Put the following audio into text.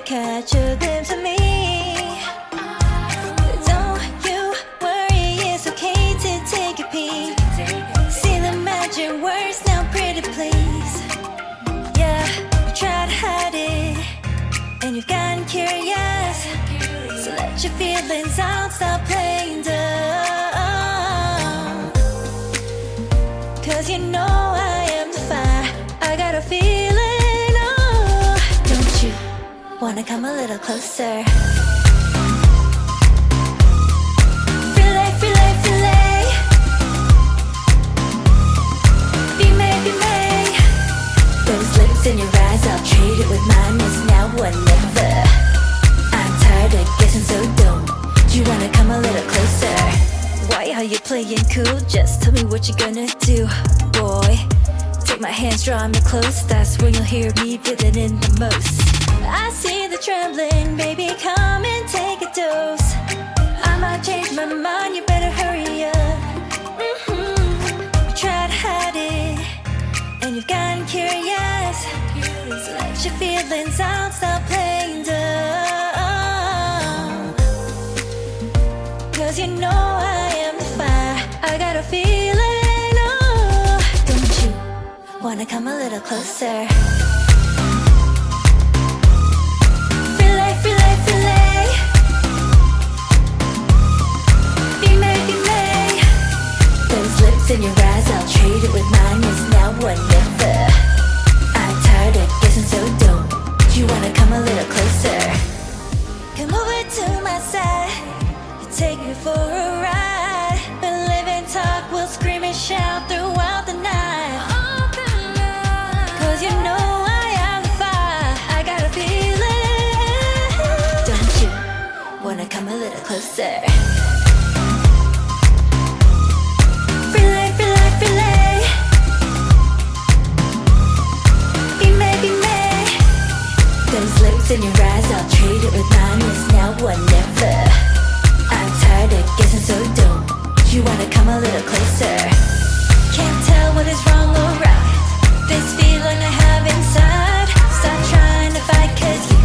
catch a glimpse of me. Don't you worry, it's okay to take a peek. See the magic words now, pretty please. Yeah, you try to hide it, and you've gotten curious. So let your feelings out, stop playing dumb. Cause you know I am the fire, I got a feeling, oh. Don't you wanna come a little closer? Fillet, fillet, fillet. Be may, be may. Those lips in your eyes, I'll trade it with mine. It's now or never. I'm tired of guessing, so don't you wanna come a little closer? Why are you playing cool? Just tell me what you're gonna do, boy. Take my hands, draw me close. That's when you'll hear me breathing in the most. I see the trembling, baby, come and take a dose. I might change my mind, you better hurry up. You try to hide it, and you've gotten curious. So let your feelings out, stop playing dumb. Cause you know I am the fire, I got a feeling, oh. Don't you wanna come a little closer? Fillet, fillet, fillet. Be may, be may. Those lips in your eyes, I'll trade it with mine. It's now or never. I'm tired of guessing, so don't you wanna come a little closer? Come over to my side, take me for a ride. We'll live and talk, we'll scream and shout throughout the night. Cause you know I am the fire, I got a feeling. Don't you wanna come a little closer? Fillet, fillet, fillet. Be may, be may. Those lips in your eyes, I'll trade it with mine. It's now or never. I'm tired of guessing, so don't you wanna come a little closer? Can't tell what is wrong or right. This feeling I have inside, stop trying to fight, cause you